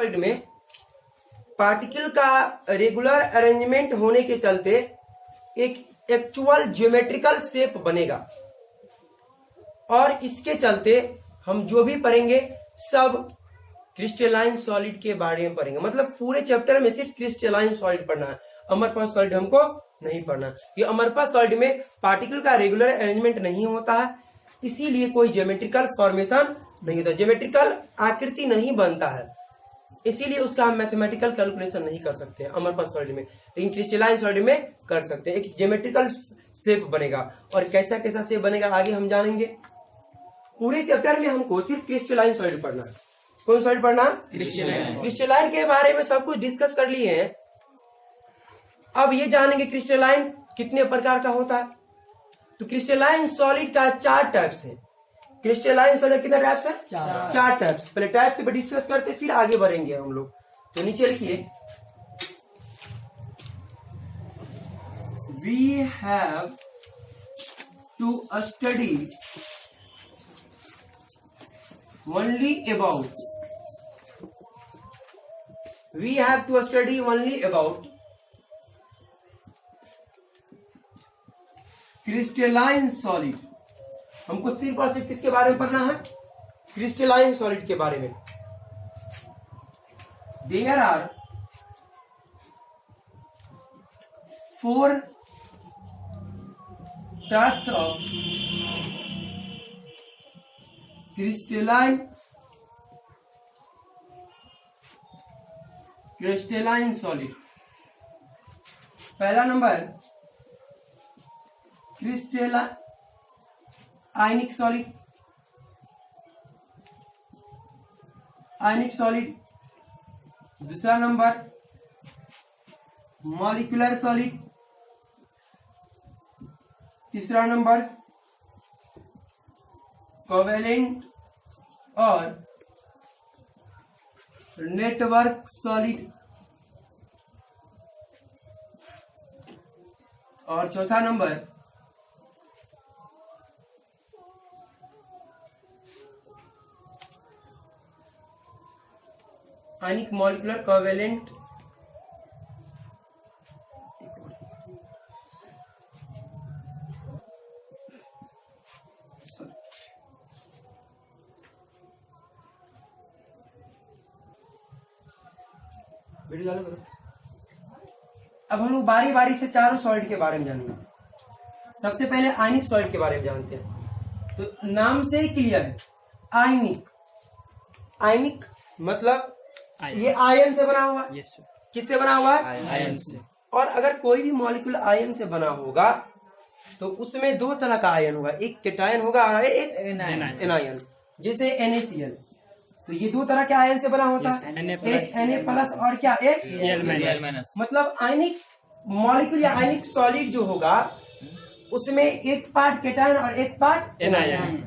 Solid में particle का regular arrangement होने के चलते एक एक्चुअल ज्योमेट्रिकल शेप बनेगा, और इसके चलते हम जो भी पढ़ेंगे सब क्रिस्टलाइन सॉलिड के बारे में पढ़ेंगे। मतलब पूरे चैप्टर में सिर्फ क्रिस्टलाइन सॉलिड पढ़ना है, अमरपास सॉलिड हमको नहीं पढ़ना। ये अमरपास सॉलिड में पार्टिकल का रेगुलर अरेंजमेंट नहीं होता है, इसीलिए कोई ज्योमेट्रिकल फॉर्मेशन नहीं होता, ज्योमेट्रिकल आकृति नहीं बनता है, इसीलिए उसका हम मैथमेटिकल कैलकुलेशन नहीं कर सकते हैं अमरपास सॉलिड में, लेकिन क्रिस्टलाइन सॉलिड में कर सकते हैं। एक ज्योमेट्रिकल शेप बनेगा, और कैसा कैसा शेप बनेगा आगे हम जानेंगे। पूरे चैप्टर में हमको सिर्फ क्रिस्टलाइन सॉलिड पढ़ना है। कौन सॉलिड पढ़ना? क्रिस्टलाइन। क्रिस्टलाइन के बारे में सब कुछ डिस्कस कर लिए हैं, अब ये जानेंगे क्रिस्टलाइन कितने प्रकार का होता है। तो क्रिस्टलाइन सॉलिड का 4 टाइप्स है। क्रिस्टलाइन सॉलिड कितने टाइप्स है? 4 टाइप्स। पहले टाइप से डिस्कस करते फिर आगे बढ़ेंगे हम लोग। तो नीचे लिखिए, we have to study only about crystalline solid. हमको सिर्फ और सिर्फ किसके बारे में पढ़ना है? क्रिस्टलाइन सॉलिड के बारे में। There are 4 types of crystalline solid. पहला नंबर आयनिक सॉलिड। दूसरा नंबर मॉलिक्यूलर सॉलिड। तीसरा नंबर कोवेलेंट और नेटवर्क सॉलिड। और चौथा number ionic molecular covalent video चालू करो। अब हम लोग बारी बारी से चारों सॉलिड के बारे में जानेंगे। सबसे पहले आयनिक सॉलिड के बारे में जानते हैं। तो नाम से ही क्लियर है, आयनिक मतलब ये आयन से बना हुआ है। किससे बना हुआ है? आयन से। और अगर कोई भी मॉलिक्यूल आयन से बना होगा तो उसमें 2 तरह का आयन होगा, एक केटायन होगा और एक एनायन। जैसे NaCl, तो ये 2 तरह के आयन से बना होता है, एक Na+ और क्या एक Cl-। मतलब आयनिक मॉलिक्यूल या आयनिक सॉलिड जो होगा उसमें एक पार्ट केटायन और एक part anion.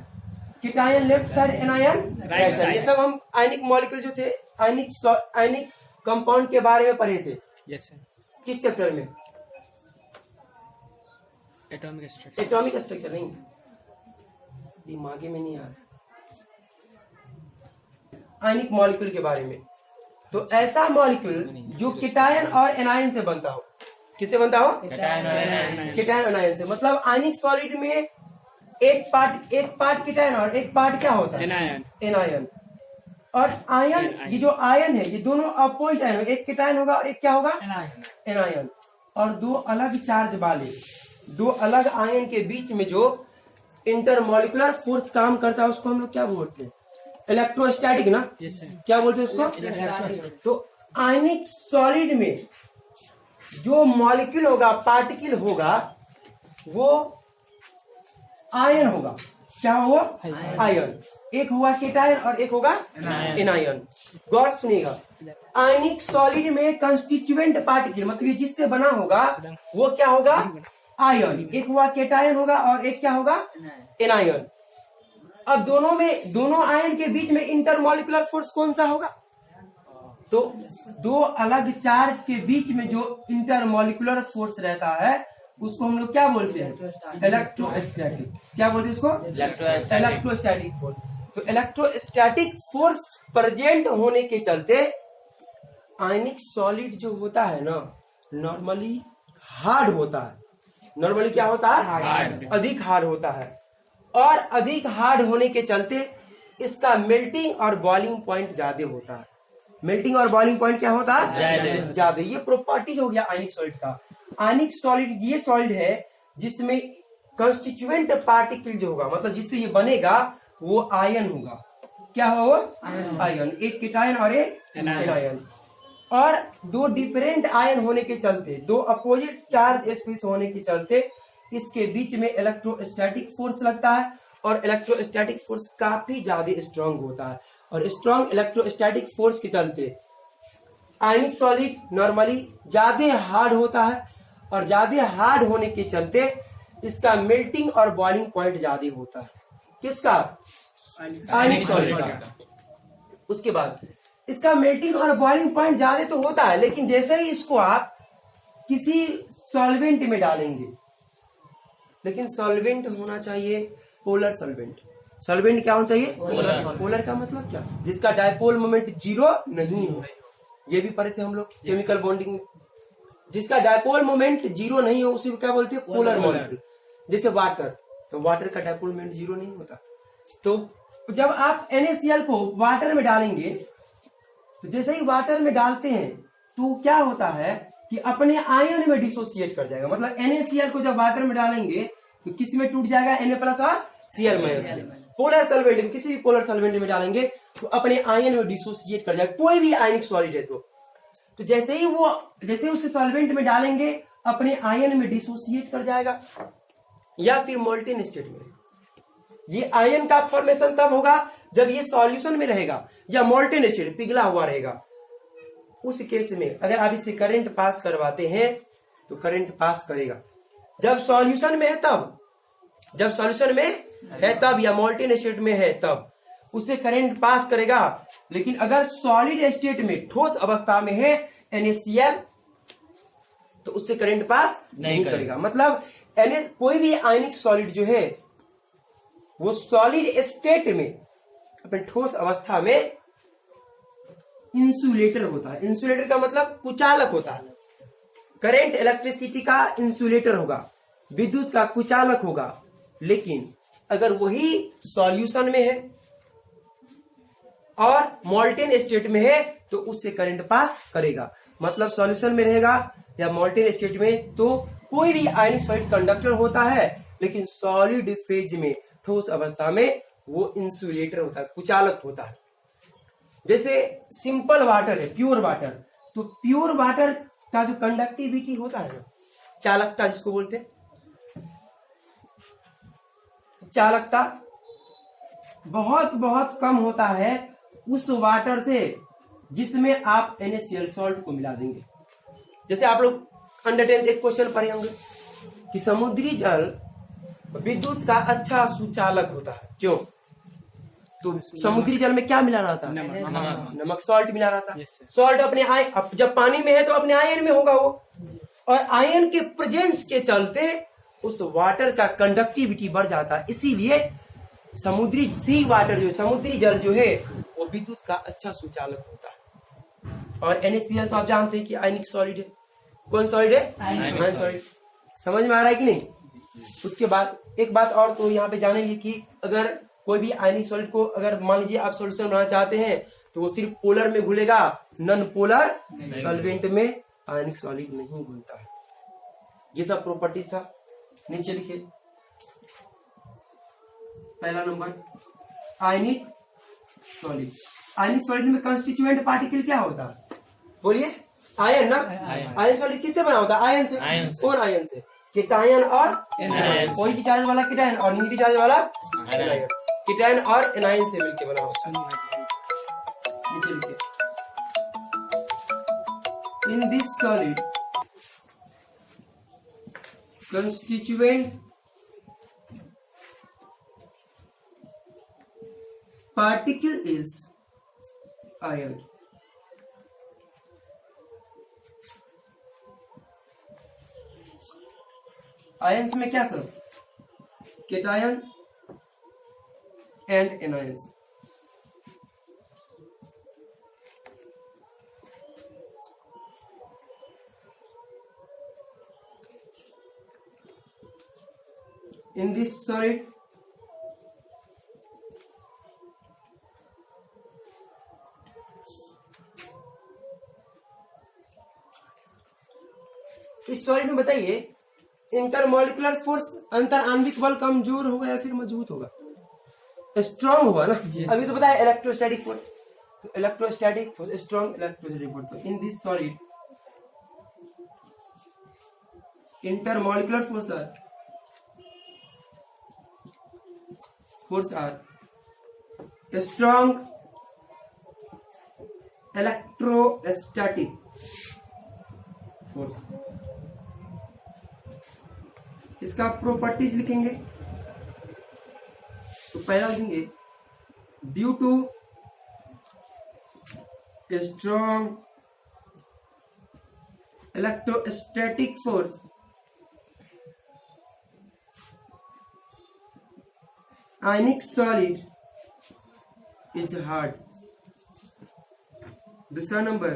Cation left side, anion right side. ये सब हम आयनिक मॉलिक्यूल जो थे, आयनिक कंपाउंड के बारे में पढ़े थे। यस। किस चैप्टर में? Atomic structure. एटॉमिक स्ट्रक्चर नहीं, दिमागे में नहीं आ रहा। आयनिक मॉलिक्यूल के बारे में। तो ऐसा मॉलिक्यूल जो केटायन और एनायन से बनता हो। किससे बनता हो? केटायन और एनायन से। मतलब आयनिक सॉलिड में एक पार्ट केटायन और एक पार्ट क्या होता है? एनायन। और आयन, ये जो आयन है ये दोनों अपोजिट आयन, एक केटायन होगा और एक क्या होगा? एनायन। और 2 अलग चार्ज वाले 2 अलग आयन के बीच में जो इंटरमॉलिक्यूलर फोर्स काम करता है उसको हम लोग क्या बोलते हैं? इलेक्ट्रोस्टैटिक ना। क्या बोलते हैं उसको? तो आयनिक सॉलिड में जो मॉलिक्यूल होगा, पार्टिकल होगा, वो आयन होगा। क्या होगा? आयन। एक होगा केटायन और एक होगा एनायन। गौर सुनिएगा, आयनिक सॉलिड में कंस्टिट्यूएंट पार्टिकल मतलब ये जिससे बना होगा वो क्या होगा? आयन। एक हुआ केटायन होगा और एक क्या होगा? एनायन। अब दोनों आयन के बीच में इंटरमॉलिक्यूलर फोर्स कौन सा होगा? तो 2 अलग चार्ज के बीच में जो इंटरमॉलिक्यूलर फोर्स रहता है उसको हम लोग क्या बोलते हैं? इलेक्ट्रोस्टैटिक। क्या बोलते हैं इसको? Electrostatic force. तो इलेक्ट्रोस्टैटिक फोर्स प्रेजेंट होने के चलते आयनिक सॉलिड जो होता है ना नॉर्मली हार्ड होता है। नॉर्मली क्या होता है? हार्ड। अधिक हार्ड होता है और अधिक हार्ड होने के चलते इसका मेल्टिंग और बॉइलिंग पॉइंट ज्यादा होता है। मेल्टिंग और बॉइलिंग पॉइंट क्या होता है? ज्यादा। ये प्रॉपर्टीज हो गया आयनिक सॉलिड का। आयनिक सॉलिड ये सॉलिड है जिसमें कंस्टिट्यूएंट पार्टिकल जो होगा, मतलब जिससे ये बनेगा वो आयन होगा। क्या होगा? आयन। एक कीटायन और एक एनायन। और दो डिफरेंट आयन होने के चलते, दो अपोजिट चार्ज स्पेस होने के चलते इसके बीच में इलेक्ट्रोस्टैटिक फोर्स लगता है और इलेक्ट्रोस्टैटिक फोर्स काफी ज्यादा स्ट्रांग होता है। और स्ट्रांग इलेक्ट्रोस्टैटिक फोर्स के चलते आयनिक सॉलिड नॉर्मली ज्यादा हार्ड होता है और ज्यादा हार्ड होने के चलते इसका मेल्टिंग और बॉइलिंग पॉइंट ज्यादा होता है। किसका? आयनिक सॉलिड का। उसके बाद इसका मेल्टिंग और बॉइलिंग पॉइंट ज्यादा तो होता है, लेकिन जैसे ही इसको आप किसी सॉल्वेंट में डालेंगे, लेकिन सॉल्वेंट होना चाहिए पोलर सॉल्वेंट। सॉल्वेंट क्या होना चाहिए? पोलर का मतलब क्या? जिसका डायपोल मोमेंट जीरो नहीं हो। ये भी पढ़े थे हम लोग केमिकल बॉन्डिंग में। जिसका डायपोल मोमेंट जीरो नहीं हो उसी को क्या बोलते हैं? Polar molecule. जैसे वाटर, तो वाटर का डायपोल मोमेंट जीरो नहीं होता। तो जब आप NaCl को वाटर में डालेंगे, तो जैसे ही वाटर में डालते हैं तो क्या होता है कि अपने आयन में डिसोसिएट कर जाएगा। मतलब NaCl को जब वाटर में डालेंगे तो किस में टूट जाएगा? Na+ और Cl-। पोलर सॉल्वेंट में, किसी भी पोलर सॉल्वेंट में डालेंगे तो अपने आयन में डिसोसिएट कर जाएगा। कोई भी आयनिक सॉलिड है तो जैसे ही उसे सॉल्वेंट में डालेंगे अपने आयन में डिसोसिएट कर जाएगा या फिर मोल्टेन स्टेट में। ये आयन का फॉर्मेशन तब होगा जब ये सॉल्यूशन में रहेगा या मोल्टेन स्टेट पिघला हुआ रहेगा। उस केस में अगर आप इससे करंट पास करवाते हैं तो करंट पास करेगा। जब सॉल्यूशन में है तब, जब सॉल्यूशन में है तब या मोल्टेन स्टेट में है तब उससे करंट पास करेगा। लेकिन अगर सॉलिड स्टेट में ठोस अवस्था में है NaCl तो उससे करंट पास नहीं करेगा। मतलब कोई भी आयनिक सॉलिड जो है वो सॉलिड स्टेट में अपने ठोस अवस्था में इंसुलेटर होता है। इंसुलेटर का मतलब कुचालक होता है। करंट इलेक्ट्रिसिटी का इंसुलेटर होगा, विद्युत का कुचालक होगा। लेकिन अगर वही सॉल्यूशन में है और मोल्टेन स्टेट में है तो उससे करंट पास करेगा। मतलब सॉल्यूशन में रहेगा या मोल्टेन स्टेट में तो कोई भी आयनिक सॉलिड कंडक्टर होता है, लेकिन सॉलिड फेज में ठोस अवस्था में वो इंसुलेटर होता है, कुचालक होता है। जैसे सिंपल वाटर है, प्योर वाटर, तो प्योर वाटर का जो कंडक्टिविटी होता है ना, चालकता जिसको बोलते हैं, चालकता बहुत बहुत कम होता है उस वाटर से जिसमें आप NaCl सॉल्ट को मिला देंगे। जैसे आप लोग अंडर 10th एक क्वेश्चन पढ़े होंगे कि समुद्री जल विद्युत का अच्छा सुचालक होता है। क्यों? तो समुद्री जल में क्या मिला रहा था? नमक, सॉल्ट मिला रहा था। सॉल्ट अपने जब पानी में है तो अपने आयन में होगा वो, और आयन के प्रेजेंस के चलते उस वाटर का कंडक्टिविटी बढ़ जाता है। इसीलिए समुद्री सी वाटर जो समुद्री जल जो है वो विद्युत का अच्छा सुचालक होता है। और NaCl तो आप जानते हैं कि आयनिक सॉलिड है। कौन सॉलिड है? आयनिक सॉलिड। समझ में आ रहा है कि नहीं? उसके बाद एक बात और तो यहाँ पे जानेंगे कि अगर कोई भी आयनिक सॉलिड को अगर मान लीजिए आप सॉल्यूशन बनाना चाहते हैं तो वो सिर्फ पोलर में घुलेगा, नॉन पोलर सॉल्वेंट में आयनिक सॉलिड नहीं घुलता है। ये सब प्रॉपर्टीज था। नीचे लिखिए पहला नंबर आयनिक सॉलिड। आयनिक सॉलिड में कंस्टिट्यूएंट पार्टिकल क्या होता है? बोलिए। आयन ना। आयन सॉलिड किससे बना होता है? आयन से। कौन आयन से? कीटायन और एनायन। पॉजिटिव चार्ज वाला कीटायन और नेगेटिव चार्ज वाला एनायन। कीटायन और एनायन से मिलकर बना होता है। नीचे लिखिए इन this solid constituent particle is ion. Ions में क्या सब? Cation and anions. in this solid इस सॉलिड में बताइए इंटरमॉलिकुलर फोर्स अंतर आणविक बल कमजोर होगा या फिर मजबूत होगा? स्ट्रांग होगा ना। अभी तो बताया electrostatic force, electrostatic force strong electrostatic force. तो in this solid intermolecular force are strong electrostatic force. इसका प्रॉपर्टीज लिखेंगे तो पहला लिखेंगे due to strong electrostatic force ionic solid is hard. दूसरा नंबर,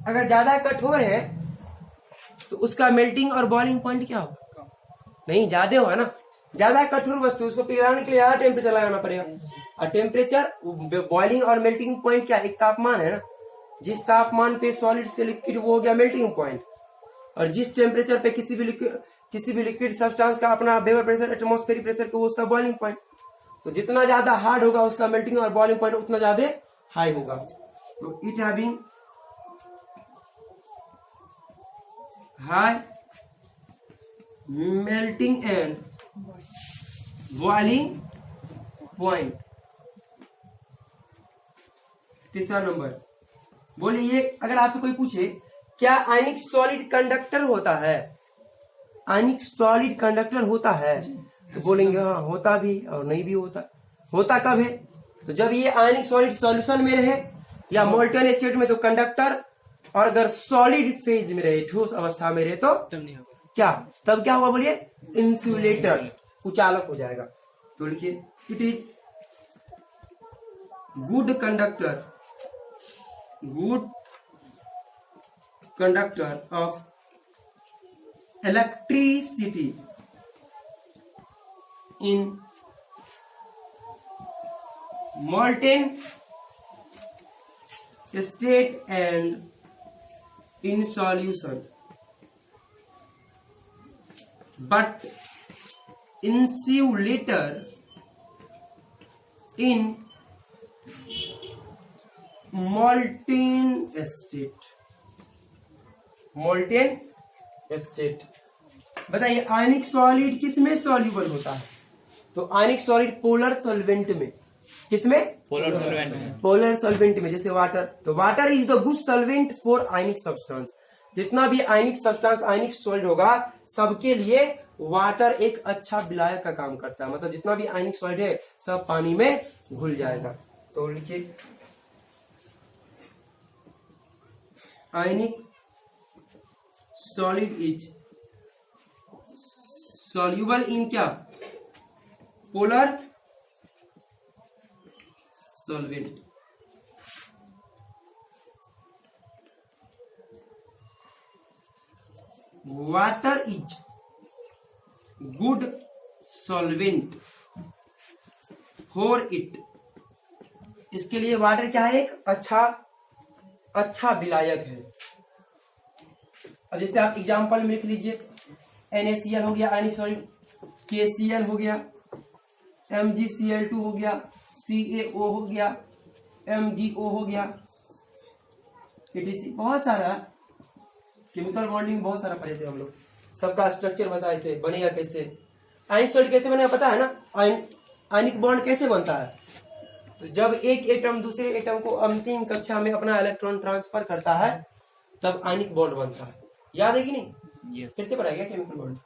अगर ज्यादा कठोर है तो उसका मेल्टिंग और बॉइलिंग पॉइंट क्या होगा? नहीं, ज्यादा होगा ना। ज्यादा कठोर वस्तु उसको पिघलाने के लिए ज्यादा टेम्परेचर लगाना पड़ेगा। और टेम्परेचर बॉइलिंग और मेल्टिंग पॉइंट क्या, एक तापमान है ना। जिस तापमान पे सॉलिड से लिक्विड वो हो गया मेल्टिंग पॉइंट, और जिस टेम्परेचर पे किसी भी लिक्विड सब्सटेंस का अपना वेपर प्रेशर एटमॉस्फेरिक प्रेशर को वो सब बॉइलिंग पॉइंट। तो जितना ज्यादा हार्ड होगा उसका मेल्टिंग और बॉइलिंग पॉइंट उतना ज्यादा हाई होगा। तो it having high melting and boiling point. तीसरा नंबर, बोलिए अगर आपसे कोई पूछे क्या आयनिक सॉलिड कंडक्टर होता है? आयनिक सॉलिड कंडक्टर होता है तो बोलेंगे हाँ होता भी और नहीं भी होता। होता कब है? तो जब ये आयनिक सॉलिड सॉल्यूशन में रहे या मोल्टन स्टेट में तो कंडक्टर, और अगर सॉलिड फेज में रहे ठोस अवस्था में रहे तो तब नहीं होगा। क्या तब क्या होगा बोलिए? इंसुलेटर, कुचालक हो जाएगा। तो लिखिए it is good conductor of electricity in molten state and in solution, but insulator in molten state। molten state बताइए आयनिक सॉलिड किसमें सॉल्यूबल होता है? तो आयनिक सॉलिड पोलर सॉल्वेंट में। किसमें? पोलर सॉल्वेंट में। पोलर सॉल्वेंट में, जैसे वाटर। तो water is the good solvent for ionic substance. जितना भी आयनिक सब्सटेंस आयनिक सॉलिड होगा सबके लिए वाटर एक अच्छा विलायक का काम करता है। मतलब जितना भी आयनिक सॉलिड है सब पानी में घुल जाएगा। तो लिखिए ionic solid is soluble in क्या? Polar solvent. Water is good solvent for it. इसके लिए वाटर क्या है? एक अच्छा विलायक है। अब जैसे आप एग्जांपल में लिख लीजिए NaCl हो गया आयनिक सॉलिड, KCl हो गया, MgCl2 हो गया, CaO हो गया, MgO हो गया, etc। बहुत सारा केमिकल बॉन्डिंग बहुत सारा पढ़े थे हम लोग, सबका स्ट्रक्चर बताए थे बनेगा कैसे। आयनिक सॉलिड कैसे बनेगा पता है ना? आयनिक बॉन्ड कैसे बनता है? तो जब एक एटम दूसरे एटम को अंतिम कक्षा में अपना इलेक्ट्रॉन ट्रांसफर करता है तब आयनिक बॉन्ड बनता है। याद है कि नहीं? फिर से पढ़ाया गया केमिकल बॉन्ड।